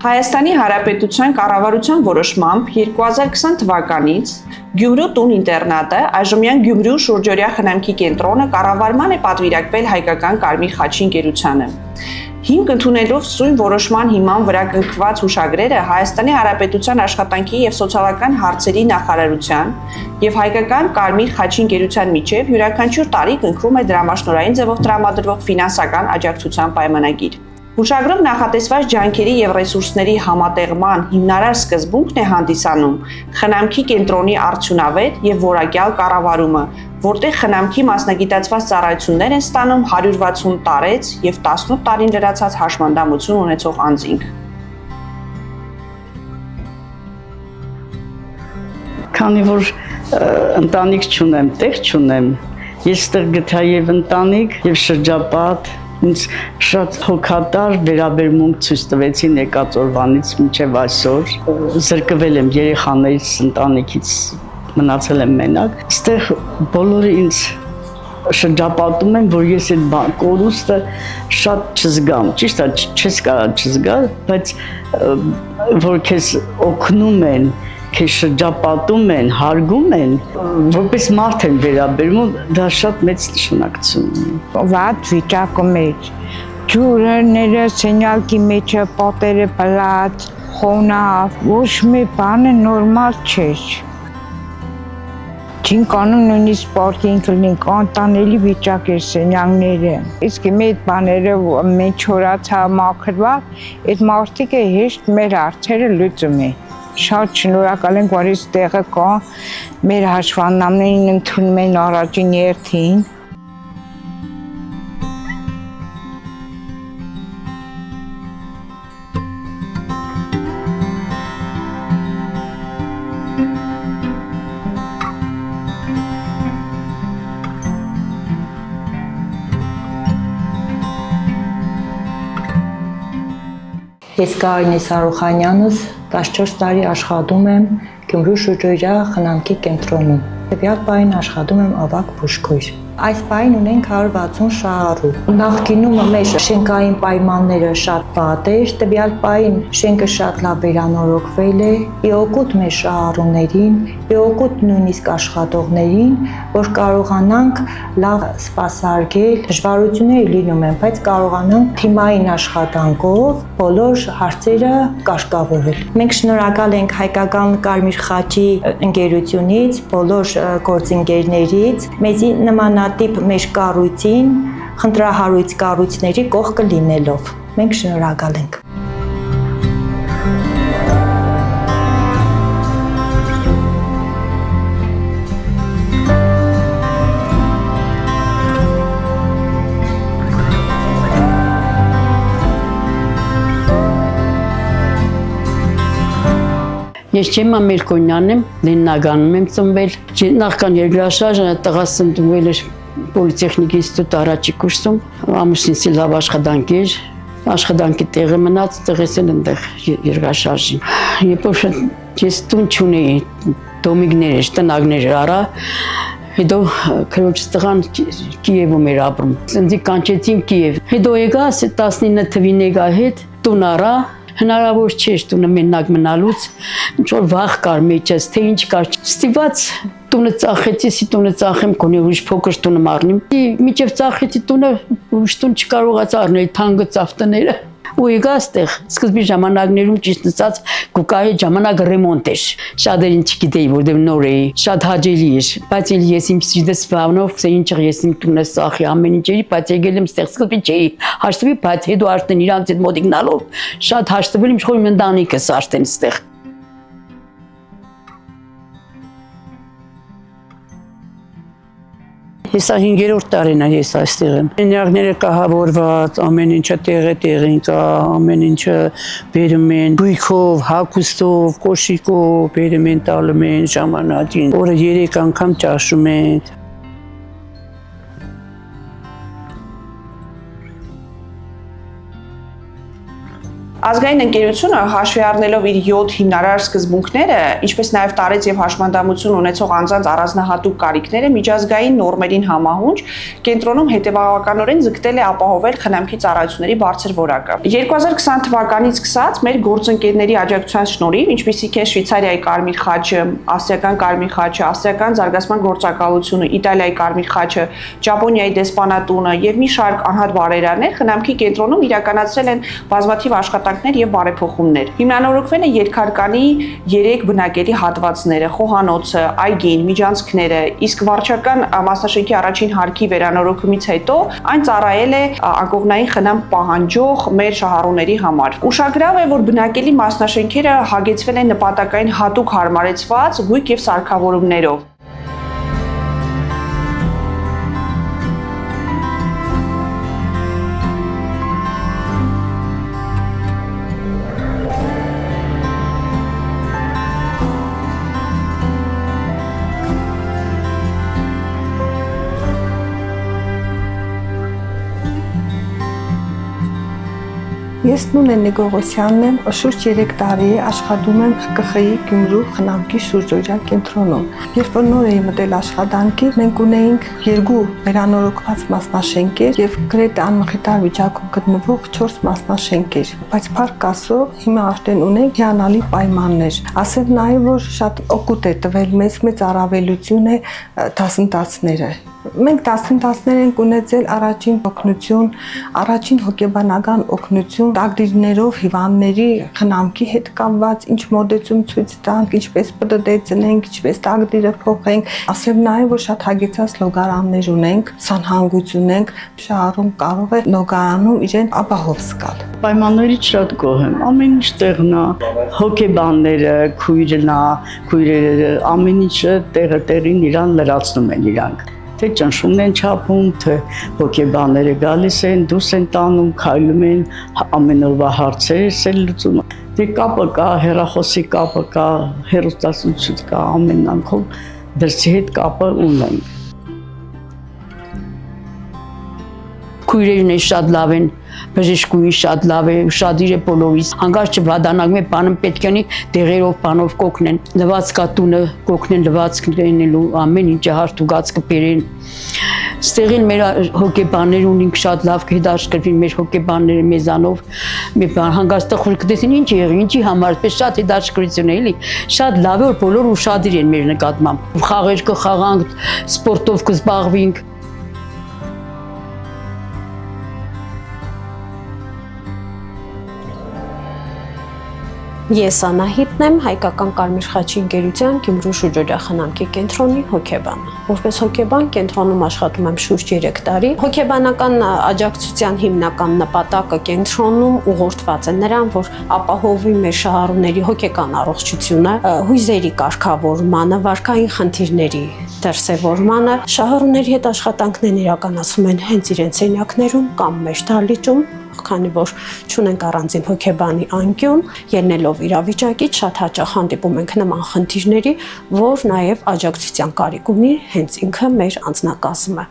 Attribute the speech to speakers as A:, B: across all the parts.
A: Հայաստանի Հանրապետության կառավարության որոշմամբ 2020 թվականից Գյումրու տուն ինտերնատը, այժմյան Գյումրու շուրջօրյա խնամքի կենտրոնը կառավարման է պատվիրակվել Հայկական Կարմիր խաչի ընկերությանը։ Հիմք ընդունելով սույն որոշման հիման վրա կնքված հուշագրերը Հայաստանի Հանրապետության աշխատանքի եւ սոցիալական հարցերի նախարարության եւ Հայկական Կարմիր խաչի ընկերության միջև յուրաքանչյուր տարի կնքվում է դրամաշնորհային ձևով տրամադրվող ֆինանսական աջակցության պայմանագիր։ Հուշագրով նախատեսված ջանքերի եւ ռեսուրսների համատեղման հիմնարար սկզբունքն է հանդիսանում խնամքի կենտրոնի արդյունավետ եւ որակյալ կառավարումը, որտեղ խնամքի մասնագիտացված ծառայություններ են ստանում 160 տարեց եւ 18 տարին լրացած հաշմանդամություն ունեցող անձինք։
B: Քանի որ ընտանիք չունեմ, տեղ չունեմ, ես տեղ գտա եւ ընտանիք եւ շրջապատ ինձ շատ հոգատար վերաբերմունք ցույց տվեցին եկած օրվանից մինչև այսօր։ Զրկվել եմ երեխաներից, ընտանիքից, մնացել եմ մենակ։ Այստեղ բոլորը ինձ շրջապատում են, որ ես այդ կորուստը շատ չզգամ։ Ճիշտ է, չես կարող չզգալ, բայց որ քեզ օգնում են, քեզ շրջապատում են, հարգում են, որպես մարդ են վերաբերվում, դա շատ մեծ նշանակություն ունի։
C: Վատ վիճակում էր, ջուրները սենյակի մեջը, պատերը բլած, խոնավ, ոչ մի բանը նորմալ չէր։ Չին կանում նույնիսկ պարկինգ լինենք, անտանելի վիճակ էր սենյակները։ Իսկ այդ բաները մենք չորացա մաքրված, այդ մարդիկը հեշտ մեր հարցերը լուծում են։ Շատ շնորհակալ ենք, որ այս տեղը կա, մեր հաշվանդամներին ընդունում են առաջին հերթին։
D: Ես Կարինե Սարուխանյանս 14 տարի աշխատում եմ Գյումրու շուրջօրյա խնամքի կենտրոնում։ Տվյալ պահին աշխատում եմ ավագ բուժքույր։ Այս պահին ունենք 160 շահառու։ Նախկինում մեր շենքային պայմանները շատ վատ էր, տվյալ պահին շենքը շատ լավ վերանորոգվել է, իօգուտ մեր շահառուներին, իօգուտ նույնիսկ աշխատողներին, որ կարողանանք լավ սպասարկել։ Դժվարություններ լինում են, բայց կարողանանք թիմային աշխատանքով բոլոր հարցերը կարգավորել։ Մենք շնորհակալ ենք Հայկական Կարմիր խաչի ընկերությունից, բոլոր գործընկերներից, մեզի նմանատիպ մեր կառույցին, խնդրահարույց կառույցների կողքը լինելով։ Մենք շնորհակալ ենք։
B: Ես Ջեմմա Մելքոնյանն եմ, Լեննագանում եմ ծնվել։ Նախքան երկրաշարժը տղաս ծնվել էր Պոլիտեխնիկ ինստիտուտ առաջի կուրսում, ամուսինս լավ աշխատանք էր, աշխատանքի տեղը մնաց, տղես էլ այնտեղ երկրաշարժին։ Երբ որ ես տուն չունեի, դոմիկներ էր, տնագներ էր արա, հետո քրոջս տղան Կիևում էր ապրում։ Ինձ կանչեցին Կիև։ Հետո եկա 19 թվին եկա հետ, տուն արա, հնարավոր չէր տունը մենակ մնալուց, ինչ-որ վախ կար մեջս, թե ինչ կար, ստիված տունը ծախեցի, սի տունը ծախեմ, կոնե ուրիշ փոքր տունը մարնիմ, միջև ծախեցի տունը, ուրիշ տուն չկարողացա առնել թանկը ծավտները, ու եկա այստեղ, սկզբի ժամանակներում ճիշտ ասած գուկայի ժամանակ ռեմոնտ էր, շատերին չգիտեի, որտեղ նոր էի, շատ հաճելի էր, բայց ես իմ սիրտս բանով, թե ինչ ես իմ տունը սախի ամեն ինչ էի, բայց եկել եմ այստեղ սկզբի չէի, հաշտվի, բայց հետո արդեն իրանց այդ մոտ գնալով շատ հաշտվել իմ խորհրդի ընտանիքս արդեն այստեղ։ Ես 5-րդ տարին ես այստեղ եմ։ Սենյակները կահավորված, ամեն ինչը տեղին կա, ամեն ինչը բերում են բույքով, հագուստով, կոշիկով, բերում են տալում են ժամանակին։ Օրը 3 անգամ ճաշում ենք։
A: Ազգային ընկերությունը հաշվի առնելով իր 7 հիմնարար սկզբունքները, ինչպես նաև տարեց եւ հաշմանդամություն ունեցող անձանց առանձնահատուկ կարիքները միջազգային նորմերին համահունչ, կենտրոնում հետևականորեն ձգտել է ապահովել խնամքի ծառայությունների բարձր որակը։ 2020 թվականից սկսած մեր գործընկերների աջակցության շնորհիվ, ինչպիսիք են Շվեյցարիայի Կարմիր խաչը, Ավստրիական Կարմիր խաչը, Ավստրիական զարգացման գործակալությունը, Իտալիայի Կարմիր խաչը, Ճապոնիայի դեսպանատունը եւ մի շարք անհատ բարերարներ խնամքի կենտրոնում իրականացրել են բազմաթիվ աշխատանքներ եւ բարեփոխումներ։ Հիմնանորոգվել են երկհարկանի 3 բնակելի հատվածները՝ խոհանոցը, այգին, միջանցքները, իսկ վարչական մասնաշենքի առաջին հարկի վերանորոգումից հետո այն ծառայել է անկողնային խնամք պահանջող մեր շահառուների համար։ Ուշագրավ է, որ բնակելի մասնաշենքերը հագեցվել են նպատակային հատուկ հարմարեցված գույք եւ սարքավորումներով։
E: Ես Նունեն Նիգողոսյանն եմ, շուրջ 3 տարի աշխատում եմ ՀԿԽ-ի Գյումրու խնամքի շուրջօրյա կենտրոնում։ Երբ որ նոր էի մտել աշխատանքի, մենք ունեինք 2 վերանորոգված մասնաշենքեր եւ գրեթե անմխիթար վիճակում գտնվող 4 մասնաշենքեր, բայց փառք Աստծո, հիմա արդեն ունենք հիանալի պայմաններ։ Ասեմ նաեւ, որ շատ օգուտ է տվել մեծ առավելություն է դասընթացները։ Մենք դասընթացներ ենք ունեցել առաջին օգնություն, առաջին հոգեբանական օգնություն, տակդիրներով հիվանդների խնամքի հետ կապված, ինչ մոդեցում ցույց տանք, ինչպես ՊՏՏ ծնենք, ինչպես տակդիրը փոխենք, ասեմ նաև, որ շատ հագեցած լոգարաններ ունենք, սանհանգույց ունենք, շահառուն կարող է լոգարանում իրեն ապահով զգալ։
B: Պայմաններից շատ գոհ եմ, ամեն ինչ տեղն է, հոգեբանները, քույրերը, ամեն ինչը տեղին իրան լրացնում են իրանք։ Թե ճնշումն են չափում, թե հոգեբանները գալիս են, դուրս են տանում, քայլում են, ամեն օրվա հարցերս են լուծում։ Դե կապը կա, հեռախոսի կապը կա, հեռուստացույց կա, ամեն անգամ դրսի հետ կապը ունեն։ Քույրերն են շատ լավ են, բժշկուհին շատ լավ է, ուշադիր է բոլորից, հանկարծ չվադանագում է, բանը պետք է դեղերով, բանով կօգնեն, լվացքա տունը կօգնեն, լվացք լինելու, ամեն ինչը հարթուգած կբերեն։ Ստեղին մեր հոգեբաններ ունենք շատ լավ հետաքրքրվին մեր հոգեբանները մեզանով, հանկարծ տխուր կտեսին ինչ եղի, ինչի համար, պես շատ հետաքրքրություն է, էլի, շատ լավ է, որ բոլորը ուշադիր են մեր նկատմամբ։ Խաղեր կխաղանք, սպորտով կզբաղվենք։
F: Ես Անահիտն եմ, Հայկական Կարմիր խաչի ընկերության Գյումրու շուրջօրյա խնամքի կենտրոնի հոգեբանը։ Որպես հոգեբան կենտրոնում աշխատում եմ շուրջ 3 տարի։ Հոգեբանական աջակցության հիմնական նպատակը կենտրոնում ուղղորդված է նրան, որ ապահովի մեր շահառուների հոգեկան առողջությունը, հույզերի կարգավորմանը, վարքային խնդիրների դրսևորմանը։ Շահառուների հետ աշխատանքներն իրականացվում են հենց իրենց սենյակներում կամ մեր դահլիճում, քանի որ չունենք առանձին հոգեբանի անկյուն, ելնելով իրավիճակից շատ հաճախ հանդիպում ենք նման խնդիրների, որ նաև աջակցության կարիք ունի հենց ինքը մեր անձնակազմը։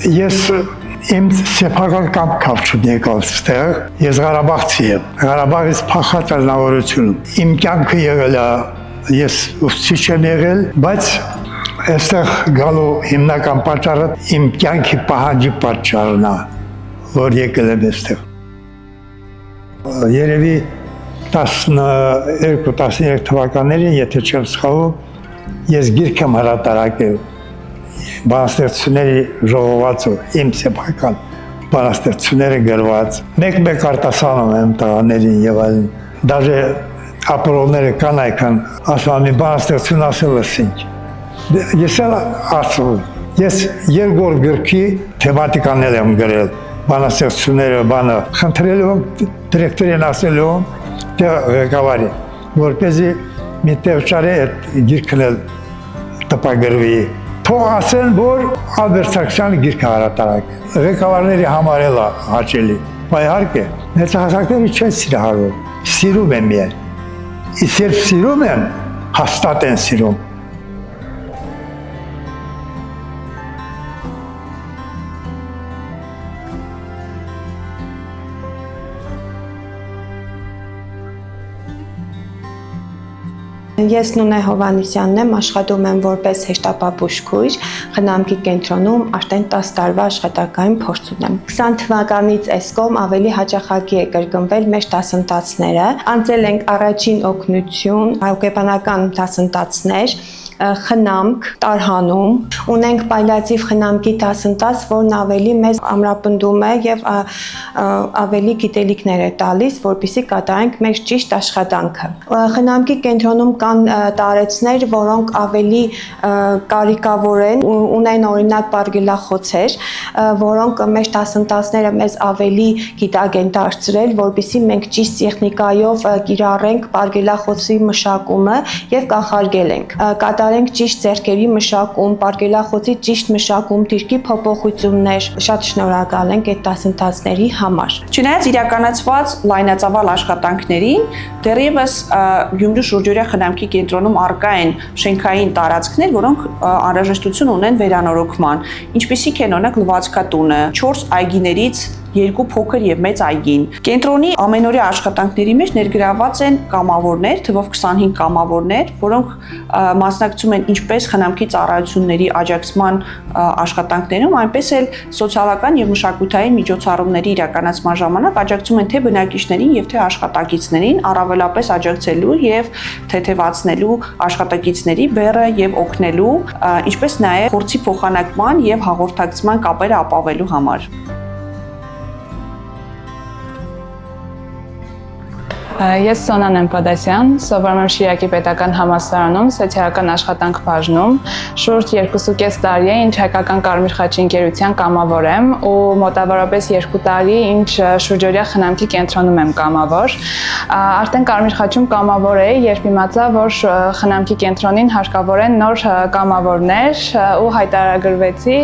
G: Ես իմ սեփական կապ չունի եկալ այստեղ, ես Ղարաբաղցի եմ, Ղարաբաղից փախած ազնվորությունում։ Իմ կյանքը եղել է, ես ուսուցիչ եմ եղել, բայց այստեղ գալու հիմնական պատճառը իմ կյանքի պահանջի պատճառն է, որ եկել եմ այստեղ։ Երևի 12-13 թվականներին, եթե չեմ սխալվում, ես գիրք եմ հրատարակել բանաստեղծությունների ժողովածով, իմ սեփական բանաստեղծությունները գրված։ Մեկ-մեկ արտասանում եմ տղաներին եւ այլն։ Դաժե ապրողները կան այքան, ասում մի բանաստեղծություն ասել ասինք։ Ես էլ ասում, ես երկրորդ գրքի թեմատիկաներ եմ գրել, բանաստեղծությունները, բանը խնդրելու եմ, դիրեկտորին ասելու եմ, ղեկավարի, որպեսզի մի տևճարի այդ գիրքն էլ տպագրվի։ Թող ասեն, որ Ալբերտ Սարգսյանը գիրքը հրատարակ է։ Ղեկավարների համար էլ հաճելի։ Բայց իհարկե, մեծահասակները չեն սիրահարվում, սիրում են միայն։ Իսկ երբ սիրում են, հաստատ են սիրում։
H: Ես Նունե Հովհաննիսյանն եմ, աշխատում եմ որպես հեշտապահ-բուժքույր, խնամքի կենտրոնում արդեն 10 տարվա աշխատանքային փորձ ունեմ։ 20 թվականից այս կողմ ավելի հաճախակի է կրկնվել մեր դասընթացները։ Անցել ենք առաջին օգնություն, հոգեբանական դասընթացներ, խնամք, տարհանում, ունենք պալիատիվ խնամքի դասընթաց, որն ավելի մեզ ամրապնդում է եւ ավելի գիտելիքներ է տալիս, որպեսզի կատարենք մեր ճիշտ աշխատանքը։ Խնամքի կենտրոնում կան տարեցներ, որոնք ավելի կարիքավոր են, ունեն օրինակ պարգևախոցեր, որոնք մեր դասընթացները մեզ ավելի գիտակ են դարձրել, որպեսզի մենք ճիշտ տեխնիկայով կիրառենք պարգևախոցի մշակումը եւ կանխարգել ենք։ Կատարենք ճիշտ ձեռքերի մշակում, պարգևախոցի ճիշտ մշակում, դիրքի փոփոխություններ։ Շատ շնորհակալ ենք այդ դասընթացների համար։
A: Չնայած իրականացված լայնածավալ աշխատանքներին, դեռևս Գյումրու շուրջօրյա խնամքի կենտրոնում առկա են շենքային տարածքներ, որոնք անհրաժեշտություն ունեն վերանորոգման, ինչպիսիք են օրինակ լվացքատունը, 4 այգիներից 2 փոքր եւ մեծ այգին։ Կենտրոնի ամենօրյա աշխատանքների մեջ ներգրավված են կամավորներ, թվով 25 կամավորներ, որոնք մասնակցում են ինչպես խնամքի ծառայությունների աջակցման աշխատանքներում, այնպես էլ սոցիալական եւ մշակութային միջոցառումների իրականացման ժամանակ աջակցում են թե բնակիչներին եւ թե աշխատակիցներին, առավելապես աջակցելու եւ թեթևացնելու աշխատակիցների բեռը եւ օգնելու, ինչպես նաեւ փորձի փոխանակման եւ հաղորդակցման կապերը ապավելու համար։
I: Ես Սոնան եմ Պադասյան, սովորում եմ Շիրակի պետական համալսարանում սոցիալական աշխատանք բաժնում։ Շուրջ 2.5 տարի է, ինչ հայկական Կարմիր խաչի ընկերության կամավոր եմ ու մոտավորապես 2 տարի, ինչ շուրջօրյա խնամքի կենտրոնում եմ կամավոր։ Արդեն Կարմիր խաչում կամավոր էի, երբ իմացա, որ խնամքի կենտրոնին հարկավոր են նոր կամավորներ ու հայտարարագրվեցի։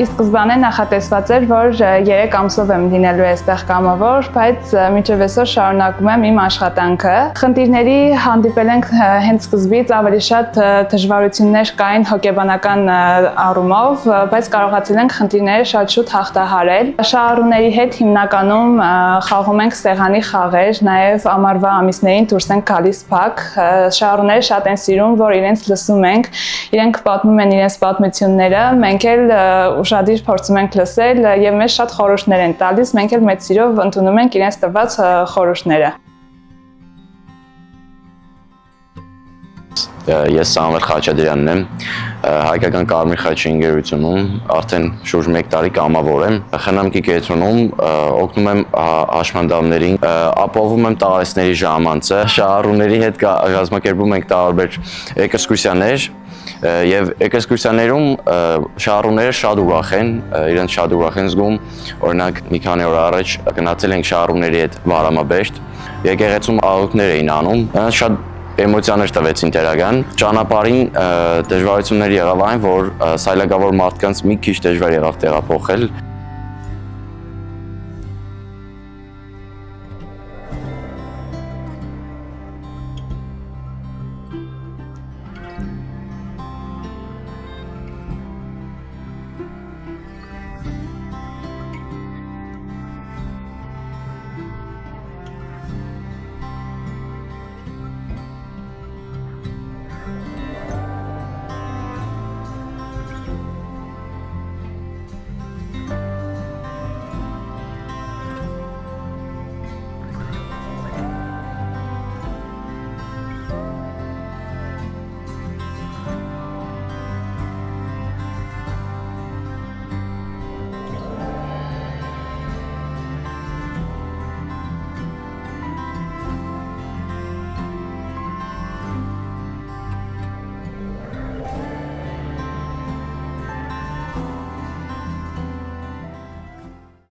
I: Ի սկզբանե նախատեսված էր, որ 3 ամսով եմ լինելու այստեղ կամավոր, բայց մինչև այսօր շարունակում եմ իմ աշխատանքը։ Խնդիրների հանդիպել ենք հենց սկզբից, ավելի շատ դժվարություններ կային հոգեբանական առումով, բայց կարողացել ենք խնդիրները շատ շուտ հաղթահարել։ Շահառուների հետ հիմնականում խաղում ենք սեղանի խաղեր, նաև ամառվա ամիսներին դուրս ենք գալիս փակ։ Շահառուները շատ են սիրում, որ իրենց լսում ենք, իրենք պատմում են իրենց պատմությունները, մենք էլ ուշադիր փորձում ենք լսել եւ մեզ շատ խորհուրդներ են տալիս, մենք էլ մեծ սիրով ընդունում ենք իրենց տված խորհուրդները։
J: Ես Սամվել Խաչատրյանն եմ, հայկական Կարմիր խաչի ընկերությունում արդեն շուրջ 1 տարի կամավոր եմ։ Խնամքի կենտրոնում օգնում եմ հաշմանդամներին, ապահովում եմ տարեցների ժամանցը, շահառուների հետ կազմակերպում ենք տարբեր էքսկուրսիաներ եւ էքսկուրսիաներում շահառուները շատ ուրախ են, իրենց շատ ուրախ են զգում։ Օրինակ մի քանի օր առաջ գնացել ենք շահառուների հետ Վարամաբեշտ, եկեղեցում աղոթքներ էին անում, շատ էմոցիաներ տվեցին տեղական։ Ճանապարհին դժվարություններ եղավ այն, որ սայլակավոր մարդկանց մի քիչ դժվար եղավ տեղափոխել։